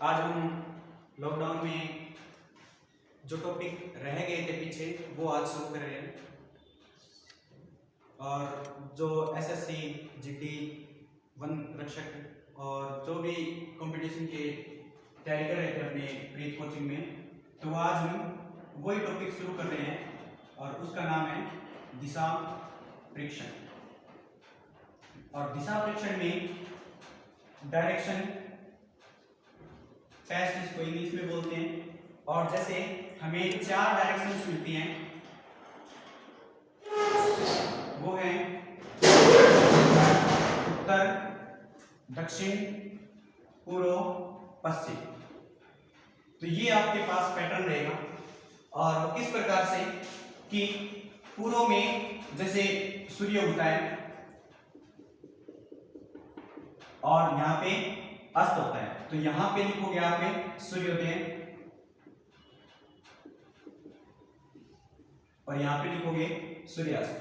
आज हम लॉकडाउन में जो टॉपिक रह गए थे पीछे वो आज शुरू कर रहे हैं। और जो एसएससी जीटी वन रक्षक और जो भी कंपटीशन के तैयारी कर रहे थे अपने प्रीत कोचिंग में, तो आज हम वही टॉपिक शुरू कर रहे हैं और उसका नाम है दिशा परीक्षण। और दिशा परीक्षण में डायरेक्शन टेस्ट इसको इंग्लिश में बोलते हैं। और जैसे हमें 4 डायरेक्शंस मिलती हैं, वो है उत्तर, दक्षिण, पूर्व, पश्चिम। तो ये आपके पास पैटर्न रहेगा। और किस प्रकार से कि पूर्व में जैसे सूर्य उगता है और यहाँ पे अस्त होता है, तो यहां पे लिखोगे आप सूर्योदय और यहां पे लिखोगे सूर्यास्त।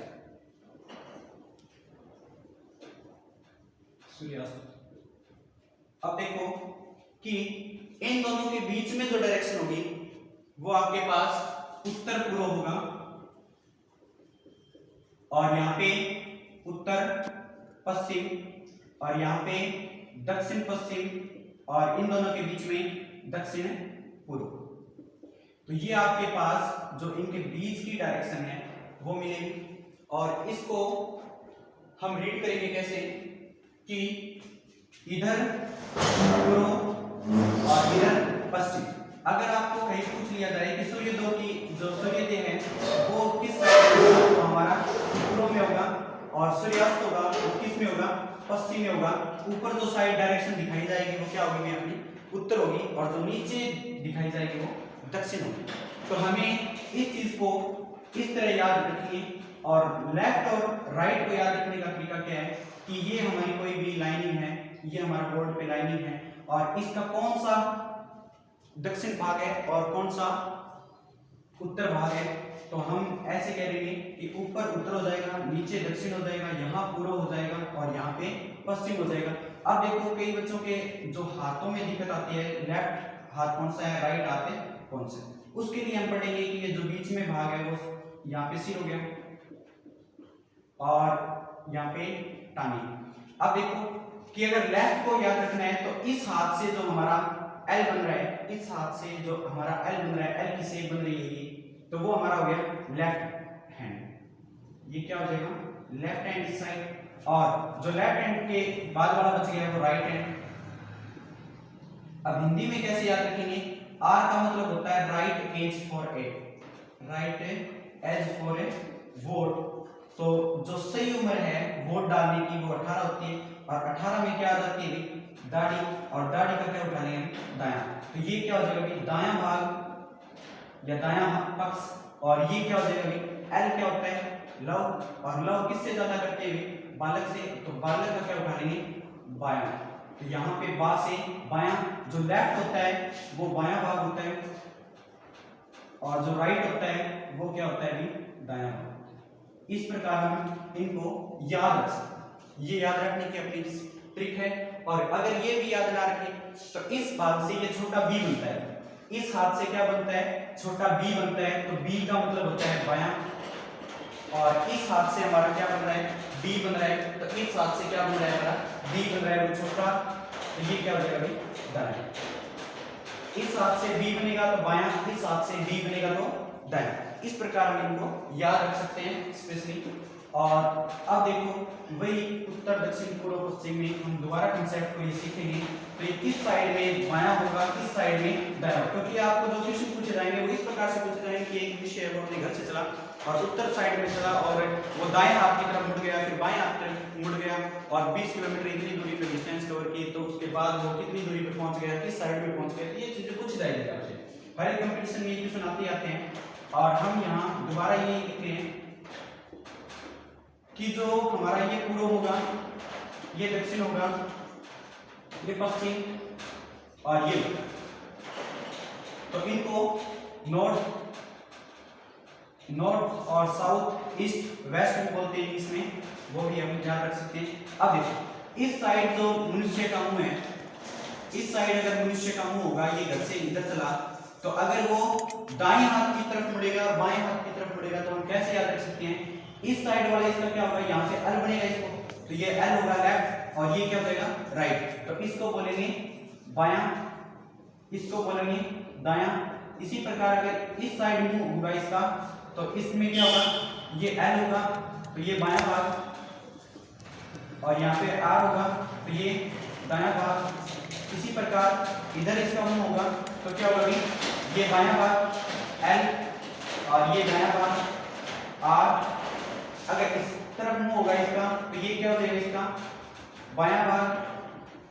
अब देखो कि इन दोनों के बीच में जो डायरेक्शन होगी वो आपके पास उत्तर पूर्व होगा और यहां पे उत्तर पश्चिम और यहां पे दक्षिण पश्चिम और इन दोनों के बीच में दक्षिण पूर्व। तो ये आपके पास जो इनके बीच की डायरेक्शन है वो मिलेगी। और इसको हम रीड करेंगे कैसे कि इधर पूर्व और इधर पश्चिम। अगर आपको कहीं पूछ लिया जाए कि सूर्योदय की जो सूर्योदय है वो किस साइड में होगा, तो हमारा पूर्व में होगा और सूर्यास्त होगा वो किस में होगा, पश्चिम में होगा। ऊपर जो साइड डायरेक्शन दिखाई जाएगी वो क्या होगी अपनी उत्तर होगी और जो नीचे दिखाई जाएगी वो दक्षिण होगी। तो हमें इस चीज को इस तरह याद रखिए। और लेफ्ट और राइट को याद रखने का तरीका क्या है कि ये हमारी कोई भी लाइनिंग है, ये हमारा बोर्ड पे लाइनिंग है और इसका कौन सा दक्षिण भाग है और कौन सा उत्तर भाग है। तो हम ऐसे कह रहे हैं कि ऊपर उत्तर हो जाएगा, नीचे दक्षिण हो जाएगा, यहाँ पूर्व हो जाएगा और यहाँ पे पश्चिम हो जाएगा। अब देखो कई बच्चों के जो हाथों में दिक्कत आती है, लेफ्ट हाथ कौन सा है, राइट हाथ है कौन सा, उसके लिए हम पढ़ेंगे कि ये जो बीच में भाग है वो यहाँ पे सिर हो गया और यहाँ पे टानी। अब देखो कि अगर लेफ्ट को याद रखना है तो इस हाथ से जो हमारा एल बन रहा है, इस हाथ से जो हमारा एल बन रहा है, एल की शेप बन रही है ये, तो वो हमारा हो गया लेफ्ट हैंड। ये क्या हो जाएगा, लेफ्ट हैंड इस साइड। और जो लेफ्ट हैंड के बाद वाला बच गया है वो राइट हैंड। अब हिंदी में कैसे याद रखेंगे, आर का मतलब होता है right age for a, right age for a vote. तो जो सही उम्र है वोट डालने की वो 18 होती है और 18 में क्या आ जाती है दाढ़ी, और दाढ़ी का क्या उठाने हैं दायां। तो ये क्या हो जाएगा दायां भाग या दायां पक्ष। और ये क्या हो जाएगा एल क्या होता है लव, और लव किससे ज्यादा करते हैं बालक से, तो बालक का क्या उठा लेंगे बायां। तो यहाँ पे बा से बायां, जो लेफ्ट होता है वो बायां भाग होता है और जो राइट होता है वो क्या होता है दायां भाग। इस प्रकार हम इनको याद रख सकते, ये याद रखने की अपनी ट्रिक है। और अगर ये भी याद ना रखें तो इस भाग से ये छोटा बी बनता है, इस हाथ से क्या बनता है छोटा बी बनता है, तो बी का मतलब होता है बायां। और इस हाथ से हमारा क्या बन रहा है बी बन रहा है, तो इस हाथ से क्या बन रहा है हमारा बी बन रहा है वो छोटा, तो ये क्या हो जाएगा दायां। इस हाथ से बी बनेगा तो बायां, इस हाथ से बी बनेगा तो दायां। इस प्रकार हम इनको याद रख सकते हैं स्पेशली। और अब देखो वही उत्तर दक्षिण पूर्व पश्चिम में हम दोबारा कंसेप्ट को ये सीखेंगे। तो ये किस साइड में बायां होगा, किस साइड में दायां, क्योंकि आपको जो क्वेश्चन पूछे जाएंगे वो इस प्रकार से पूछे जाएंगे कि एक विषय है वो अपने घर से चला और उत्तर साइड में चला और वो दाएं हाथ की तरफ मुड़ गया, फिर बाएं हाथ की तरफ मुड़ गया और 20 किलोमीटर इतनी दूरी पर डिस्टेंस कवर की, तो उसके बाद वो कितनी दूरी पर पहुंच गया, किस साइड में पहुंच गया। ये चीजें पूछ जाएगी आपसे, हर एक कंपटीशन में ये क्वेश्चन आते हैं। और हम यहाँ दोबारा ये लिखते हैं कि जो हमारा ये पूर्व होगा, ये दक्षिण होगा, ये पश्चिम और ये, तो इनको नॉर्थ और साउथ ईस्ट वेस्ट में बोलते हैं इसमें, वो भी हम ध्यान रख सकते हैं। अब देखो इस साइड जो मनुष्य का मुंह है इस साइड अगर मनुष्य का मुंह होगा, ये घर से इधर चला, तो अगर वो दाएं हाथ की तरफ मुड़ेगा, बाएं हाथ की तरफ मुड़ेगा, तो हम कैसे याद रख सकते हैं? इस साइड वाला इसका क्या होगा, यहाँ से एल बनेगा इसको, तो ये एल होगा लेफ्ट, और ये क्या हो जाएगा राइट। तो इसको बोलेंगे बायां, इसको बोलेंगे दायां। इसी प्रकार अगर इस साइड मुंह होगा इसका, तो इसमें क्या होगा, ये एल होगा, तो ये बायां भाग, और यहाँ पे आर होगा, तो ये दायां भाग। इसी प्रकार इधर इसका मुंह होगा, तो क्या होगा, ये बायां भाग एल, और ये दायां भाग आर। अगर इस तरफ मुंह होगा इसका, तो ये क्या हो जाएगा इसका बायां भाग,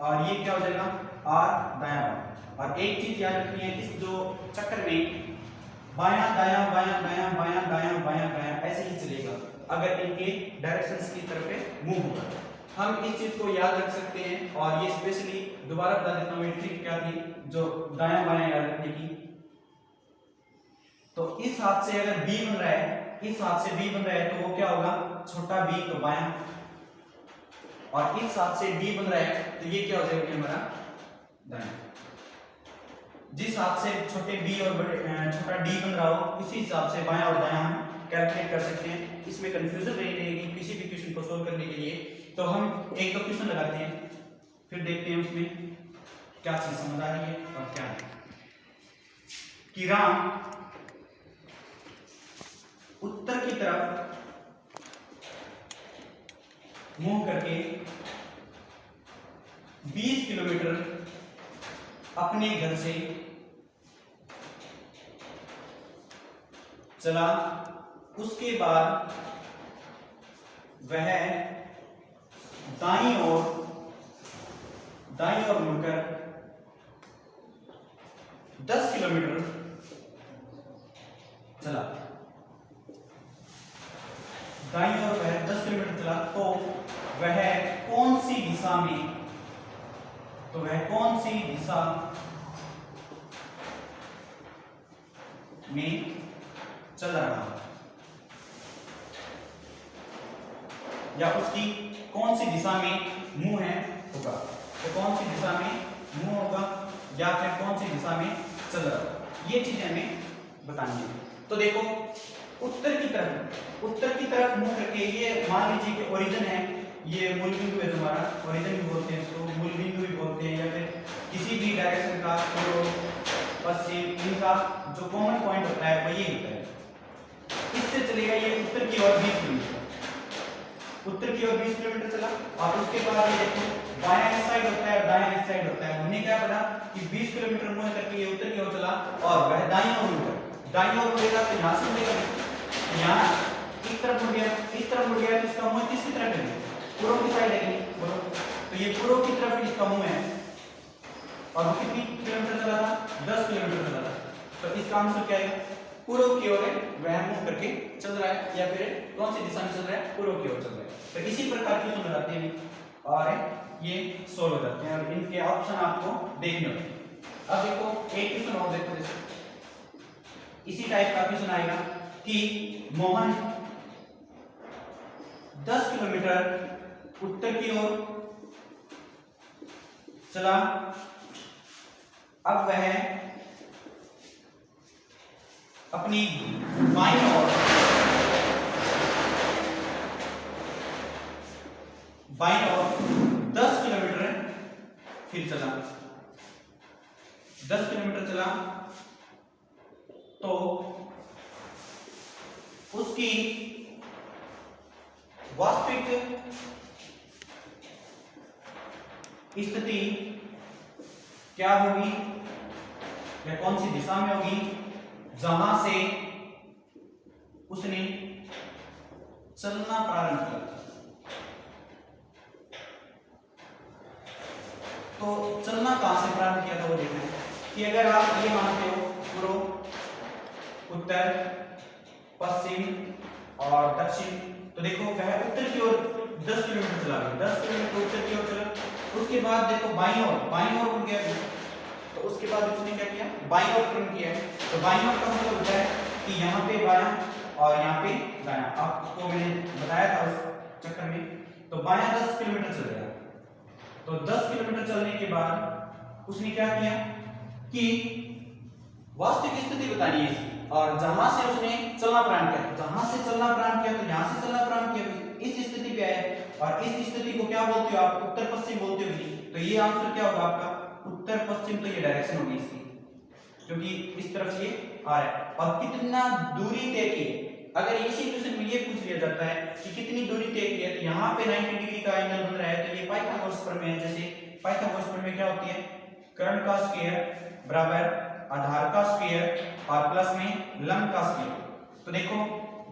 और ये क्या हो जाएगा आर दायां भाग। और एक चीज याद रखनी है, इस जो चक्कर में बायां दायां बायां दायां बायां दायां बायां दायां ऐसे ही चलेगा अगर इनके डायरेक्शंस की तरफ मूव होगा। हम इस चीज को याद रख सकते हैं, और ये स्पेशली दोबारा बता देता हूं ट्रिक क्या थी जो दायां बायां याद रखने की। तो इस हाथ से अगर बी बन रहा है, इस हाथ से बी बन रहा है, तो वो क्या होगा छोटा बी, तो बायां। और इस हाथ से डी बन रहा है, तो ये क्या हो जाएगा हमारा दायां। जिस हाथ से छोटे बी और बड़े छोटा डी बन रहा हो, इसी हिसाब से बायां और दायां हम कैलकुलेट कर सकते हैं। इसमें कंफ्यूजन नहीं रहेगी किसी भी क्वेश्चन को सोल्व करने के लिए। तो हम एक तो क्वेश्चन लगाते हैं, फिर देखते हैं उसमें क्या चीज समझ आ रही है और क्या नहीं। कि राम उत्तर की तरफ मूव करके 20 किलोमीटर अपने घर से चला। उसके बाद वह दाईं ओर मुड़कर 10 किलोमीटर चला। दाईं ओर वह 10 किलोमीटर चला, तो वह कौन सी दिशा में, तो वह कौन सी दिशा में चल रहा है, या उसकी कौन सी दिशा में मुंह है होगा। तो कौन सी दिशा में मुंह होगा या फिर कौन सी दिशा में चल रहा है, ये चीजें हमें बतानी है। तो देखो उत्तर की तरफ मुंह करके, ये मान लीजिए कि ओरिजिन है, ये मूल बिंदु है तुम्हारा, ओरिजिन भी बोलते हैं इसको, मूल बिंदु भी बोलते हैं, या फिर किसी भी डायरेक्शन का पूर्व पश्चिम इनका जो कॉमन पॉइंट होता है वही होता है। इससे चलेगा ये उत्तर की ओर 20 किलोमीटर, उत्तर की ओर 20 किलोमीटर चला। और उसके बाद ये देखो बायां इस साइड होता है, दायां इस साइड होता है। हमने क्या पढ़ा कि 20 किलोमीटर मुंह करके ये उत्तर की ओर चला, और वह दाईं ओर मुड़ेगा। दाईं ओर मुड़ेगा तो यहाँ से मुड़ेगा, यहाँ इस तरफ मुड़ गया, इस तरफ मुड़ गया, तो इसका मुंह किसकी तरफ है, पूर्व की साइड है, बोलो। तो ये पूर्व की तरफ इसका मुंह है, और वो कितनी किलोमीटर चला था, 10 किलोमीटर चला था। तो इसका आंसर क्या है, पूर्व की ओर है, वह मुंह करके चल रहा है, या फिर कौन सी दिशा में चल रहा है, पूर्व की ओर चल रहा है। तो इसी प्रकार की क्वेश्चन लगाते हैं और ये सोल्व हो जाते हैं, और इनके ऑप्शन आपको देखने होते हैं। अब देखो एक क्वेश्चन और देखो, जैसे इसी टाइप का क्वेश्चन आएगा कि मोहन 10 किलोमीटर उत्तर की ओर चला। अब वह अपनी बाईं ओर 10 किलोमीटर फिर चला। 10 किलोमीटर चला तो उसकी वास्तविक स्थिति क्या होगी, या कौन सी दिशा में होगी, जहां से उसने चलना प्रारंभ किया। तो चलना कहां से प्रारंभ किया था वो देखना है कि अगर आप ये मानते हो पूर्व, उत्तर, पश्चिम और दक्षिण, तो देखो वह उत्तर की ओर 10 किलोमीटर चला गया, 10 किलोमीटर उत्तर की ओर चला। उसके बाद देखो बाईं ओर मुड़ गया, तो उसके बाद उसने क्या किया, बाईं ओर टर्न किया। तो बाईं ओर का मतलब होता है कि यहाँ पे बायां और यहाँ पे दायां, आपको मैंने बताया था उस चक्कर में। तो बायां 10 किलोमीटर चल गया, तो 10 किलोमीटर चलने के बाद उसने क्या किया कि वास्तविक स्थिति बतानी है इसकी, और जहां से उसने चलना प्रारंभ किया, जहां से चलना प्रारंभ किया तो यहां से चलना प्रारंभ किया, इस स्थिति पे आए, और इस स्थिति को क्या बोलते हो आप, उत्तर पश्चिम बोलते हो। तो ये आंसर क्या होगा आपका, उत्तर पश्चिम। तो ये डायरेक्शन होगी इसकी, क्योंकि इस तरफ ये आ रहा है। और कितना दूरी तय की, अगर इसी क्वेश्चन में ये पूछ लिया जाता है कि कितनी दूरी तय की है, तो यहाँ पे 90 डिग्री का एंगल बन रहा है, तो ये पाइथागोरस प्रमेय है। जैसे पाइथागोरस प्रमेय क्या होती है, कर्ण का स्क्वायर बराबर आधार का स्क्वायर और प्लस में लंब का स्क्वायर। तो देखो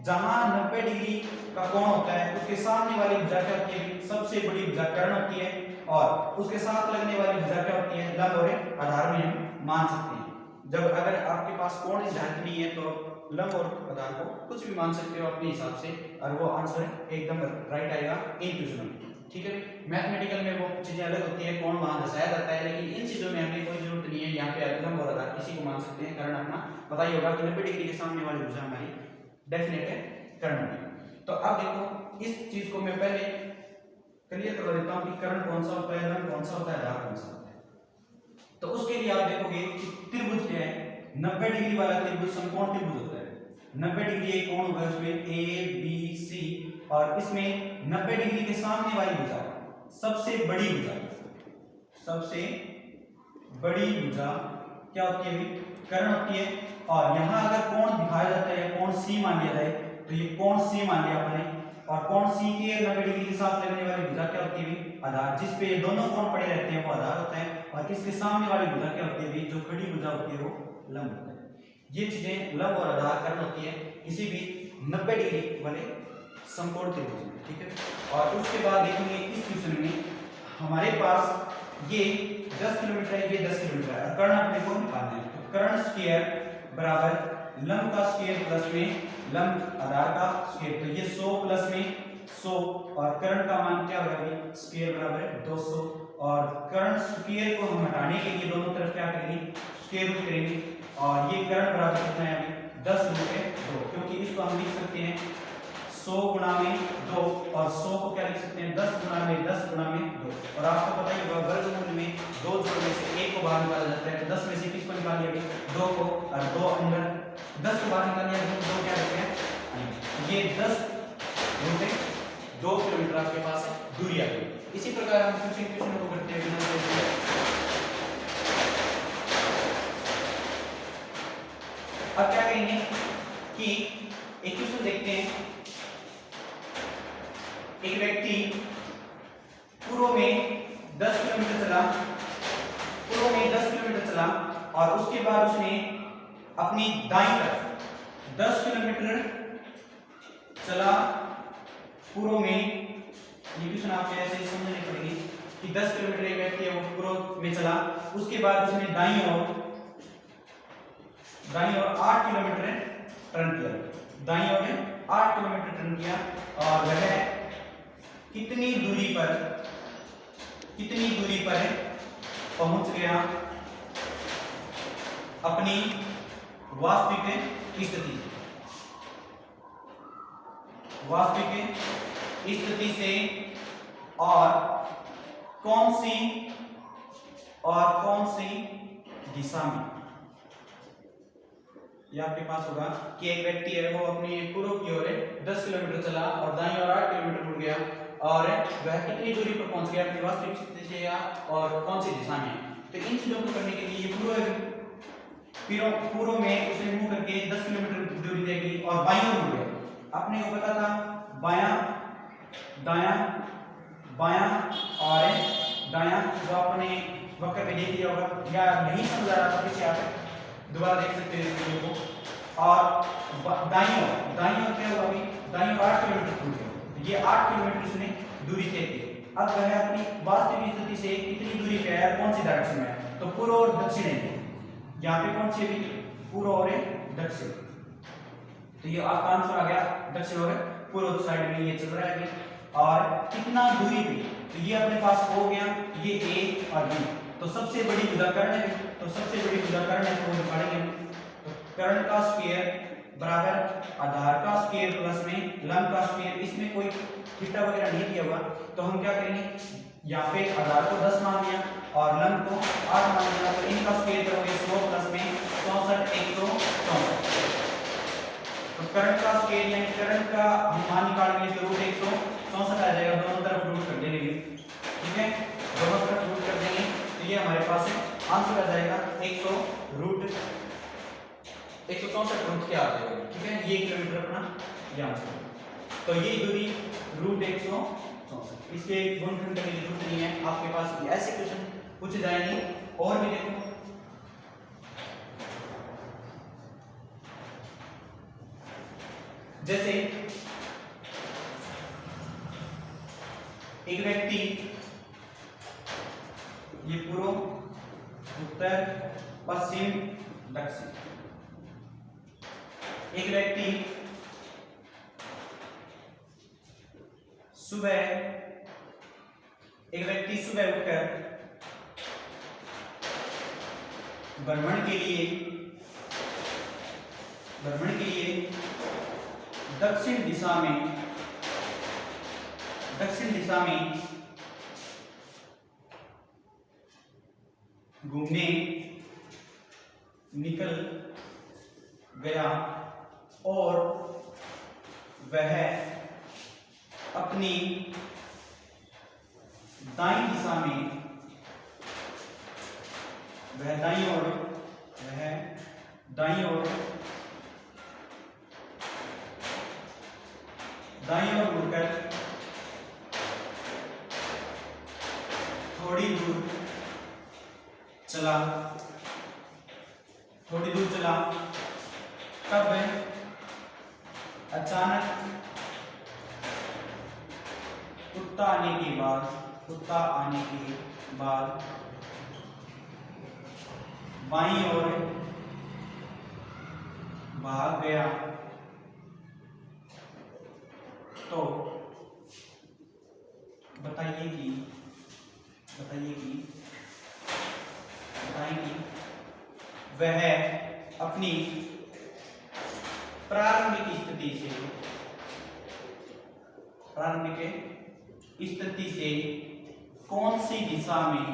जहां 90 डिग्री का कोण होता है उसके सामने वाली भुजा क्या होती है, सबसे बड़ी भुजा कर्ण होती है, और उसके साथ लगने वाली भुजा क्या होती है, लंब और आधार में हम मान सकते हैं। जब अगर आपके पास कोण ज्ञात नहीं है तो लंब और आधार को कुछ भी मान सकते हो अपने हिसाब से, और वो आंसर एकदम राइट आएगा इन क्वेश्चन में। ठीक है, मैथमेटिकल में वो चीजें अलग होती है, कोण वहां दर्शाया जाता है, लेकिन इन चीजों में हमें कोई जरूरत नहीं है। यहाँ पे लंब और आधार किसी को मान सकते हैं, कारण अपना पता ही होगा कि 90 डिग्री के सामने वाली भुजा हमारी डेफिनेट है कर्ण। तो अब देखो इस चीज को मैं पहले क्लियर करवा देता हूँ कि कर्ण कौन सा होता है, लंब कौन सा होता है, आधार कौन सा होता है। तो उसके लिए आप देखोगे कि त्रिभुज क्या है, 90 डिग्री वाला त्रिभुज समकोण त्रिभुज होता है। 90 डिग्री एक कोण होगा, उसमें ए बी सी, और इसमें 90 डिग्री के सामने वाली भुजा सबसे बड़ी भुजा, सबसे बड़ी भुजा क्या होती है, कर्ण होती है। और यहाँ अगर कोण दिखाया जाता है, कोण सी मान लिया जाए, तो ये कोण सी मान लिया आपने, और कोण सी के 90 डिग्री के साथ लगने वाली भुजा क्या होती है, आधार, जिस पे ये दोनों कोण पड़े रहते हैं वो आधार होता है, और इसके सामने वाली भुजा क्या होती है, जो खड़ी भुजा होती है वो लंब होता है। ये चीजें लंब और आधार कर्ण होती है किसी भी 90 डिग्री वाले समकोण त्रिभुज में। ठीक है, और उसके बाद देखेंगे इस क्वेश्चन में हमारे पास ये 10 किलोमीटर है, ये 10 किलोमीटर है, और कर्ण अपने को निकालना है। तो कर्ण स्क्वायर बराबर लंब का स्क्वायर प्लस में लंब आधार का स्क्वायर, तो ये 100 प्लस में 100, और कर्ण का मान क्या होगा, स्क्वायर बराबर 200, और कर्ण स्क्वायर को हम हटाने के लिए दोनों तरफ क्या करेंगे, स्क्वायर रूट करेंगे, और ये कर्ण बराबर कितना है अभी 10 रूट 2, क्योंकि इसको हम लिख सकते हैं 100 गुणा में 2, और 100 को क्या लिख सकते हैं 10 गुणा में 10 गुणा में 2, और आपको पता ही होगा वर्गमूल में 2 जोड़ने से 1 को बाहर निकाला जाता है, तो 10 में से किसको निकाल लिया, 2 को, और 2 अंदर 10 को बाहर निकाल लिया, 2 क्या रहते हैं, ये 10 रूट 2 किलोमीटर आपके पास दूरी आ गई। इसी प्रकार हम कुछ क्वेश्चन को करते हैं। अब क्या करेंगे कि एक क्वेश्चन देखते हैं, एक व्यक्ति पूर्व में 10 किलोमीटर चला, पूर्व में 10 किलोमीटर चला, और उसके बाद उसने अपनी दाईं तरफ 10 किलोमीटर चला पूर्व में। ये क्वेश्चन आपको ऐसे समझनी पड़ेगी कि 10 किलोमीटर एक व्यक्ति है वो पूर्व में चला, उसके बाद उसने दाईं ओर 8 किलोमीटर टर्न किया, दाईं ओर 8 किलोमीटर टर्न किया, और वह कितनी दूरी पर पहुंच गया अपनी वास्तविक स्थिति से, और कौन सी दिशा में। ये आपके पास होगा कि एक व्यक्ति है वो अपनी पूर्व की ओर 10 किलोमीटर चला और दाईं ओर 8 किलोमीटर मुड़ गया, और वह कितनी दूरी पर पहुंच गया अपनी वास्तविक स्थिति से, या और कौन सी दिशा में। तो इन चीजों को करने के लिए ये पूर्व में उसने मुंह करके 10 किलोमीटर दूरी तय की और बाईं ओर मुड़ गया। अपने को पता था बायां दायां बायां और दायां, जो आपने वक्र पे देख लिया होगा, या नहीं समझा रहा था पीछे आप दोबारा देख सकते हैं इस वीडियो को। और दाईं ओर क्या हुआ, अभी दाईं ओर 8 किलोमीटर दूर है, ये 8 किलोमीटर उसने दूरी तय की। अब वह अपनी वास्तविक स्थिति से कितनी दूरी पे है, कौन सी डायरेक्शन में है, तो पूर्व और दक्षिण है। यहाँ पे कौन सी है, पूर्व और दक्षिण, तो ये आपका आंसर आ गया दक्षिण और पूर्व साइड में ये चल रहा है। और कितना दूरी पे, तो ये अपने पास हो गया, ये ए और बी, तो सबसे बड़ी भुजा कर्ण है, तो सबसे बड़ी भुजा कर्ण है, तो निकालेंगे। तो कर्ण का स्क्वायर बराबर आधार का स्क्वायर प्लस में लंब का स्क्वायर, इसमें कोई थीटा वगैरह नहीं दिया हुआ, तो हम क्या करेंगे, यहाँ पे आधार को 10 मान लिया और लंब को 8 मान लिया, तो इनका स्क्वायर करोगे 100 प्लस में 64 164। तो करंट का स्क्वायर यानी करंट का हम मान निकालेंगे तो रूट 164 आ जाएगा, दोनों तरफ रूट कर देंगे, ठीक है, दोनों तरफ रूट कर देंगे, तो ये हमारे पास आंसर आ जाएगा 100 रूट 164 रूट क्या आ जाएगा, ठीक है, ये किलोमीटर अपना ये आंसर। तो ये दूरी रूट 164, इसके गुणनखंड करने की जरूरत नहीं है, आपके पास ऐसे क्वेश्चन पूछे जाएंगे। और भी देखो, जैसे एक व्यक्ति ये पूर्व उत्तर पश्चिम दक्षिण, एक व्यक्ति सुबह उठकर भ्रमण के लिए दक्षिण दिशा में घूमने निकल गया और वह अपनी दाईं दिशा में दाईं ओर मुड़कर थोड़ी दूर चला, तब अचानक कुत्ता आने के बाद बाईं ओर भाग गया। तो बताइए कि वह अपनी प्रारंभिक स्थिति से कौन सी दिशा में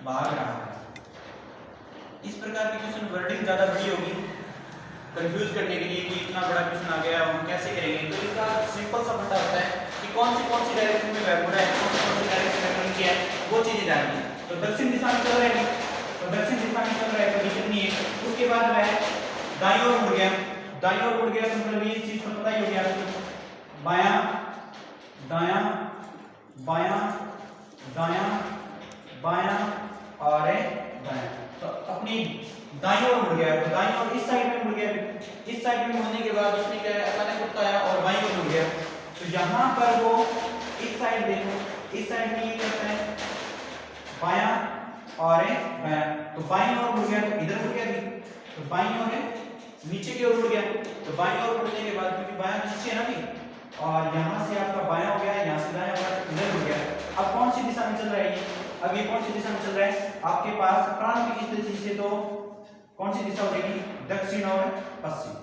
भाग रहा है। इस प्रकार की क्वेश्चन वर्डिंग ज्यादा बड़ी होगी, कंफ्यूज करने के लिए कि इतना बड़ा क्वेश्चन आ गया हम कैसे करेंगे, तो इसका सिंपल सा फंडा होता है कि कौन सी डायरेक्शन में वह मुड़ा है, कौन सी डायरेक्शन में टर्न किया है, वो चीजें जाननी है। तो दक्षिण दिशा में चल रहा है, तो कितनी है, उसके बाद वह दाईं ओर मुड़ गया, तो मतलब ये चीज तो पता ही हो गया आपको, बायां दायां बायां दायां बायां और दायां, तो अपनी दाईं ओर मुड़ गया, तो दाईं ओर इस साइड में मुड़ गया, इस साइड में मुड़ने के बाद उसने क्या है, अचानक कुत्ता आया और बाईं ओर मुड़ गया, तो यहाँ पर वो इस साइड देखो, इस साइड में ये करता है बायां और बायां, तो बाईं ओर मुड़ गया, तो इधर मुड़ गया, तो बाईं ओर नीचे की ओर मुड़ गया, तो बाईं ओर मुड़ने के बाद क्योंकि बायां नीचे है ना भी, और यहाँ से आपका बायां हो गया, यहाँ से दायां हो गया, इधर मुड़ गया। अब कौन सी दिशा में चल रहा है ये, अब ये कौन सी दिशा में चल रहा है, आपके पास प्रारंभिक स्थिति से तो कौन सी दिशा हो जाएगी, दक्षिण और पश्चिम,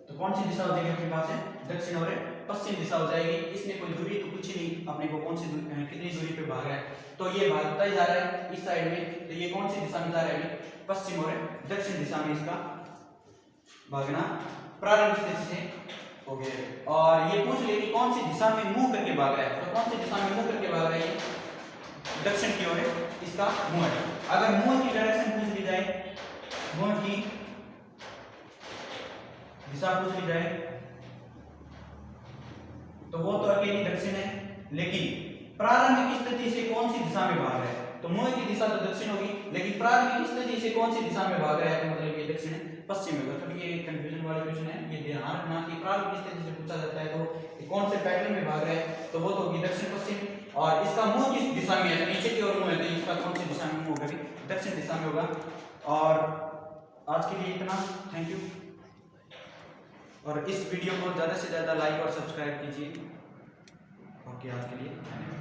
तो कौन सी दिशा हो जाएगी आपके पास है, दक्षिण और पश्चिम दिशा हो जाएगी। इसमें कोई दूरी तो कुछ नहीं, अपने को कौन सी कितनी दूरी पे भाग रहा है, तो ये भागता ही जा रहा है इस साइड में, तो ये कौन सी दिशा में जा रहा है, पश्चिम और दक्षिण दिशा में इसका भागना प्रारंभिक स्थिति से हो गया। और ये पूछ ले कि कौन सी दिशा में मुंह करके भाग रहा है, तो कौन सी दिशा में मुंह करके भाग रहा है, दक्षिण की ओर इसका मुंह है। अगर मुंह की डायरेक्शन पूछ ली जाए, मुंह की दिशा पूछ ली जाए, तो वो तो अकेली दक्षिण है, लेकिन प्रारंभिक स्थिति से कौन सी दिशा में भाग रहा है, तो मुंह की दिशा तो दक्षिण होगी, लेकिन प्रारंभिक स्थिति से कौन सी दिशा में भाग रहा है, तो मतलब ये दक्षिण पश्चिम होगा। तो ये कंफ्यूजन वाला क्वेश्चन है, ये ध्यान रखना कि प्रारंभिक स्थिति से पूछा जाता है तो कौन से पैटर्न में भाग रहा है, तो वो तो होगी दक्षिण पश्चिम, और इसका मुंह किस दिशा में है, नीचे की ओर मुंह है, तो इसका कौन सी दिशा में होगा, दक्षिण दिशा में होगा। और आज के लिए इतना, थैंक यू, और इस वीडियो को ज़्यादा से ज़्यादा लाइक और सब्सक्राइब कीजिए। ओके, आज के लिए धन्यवाद।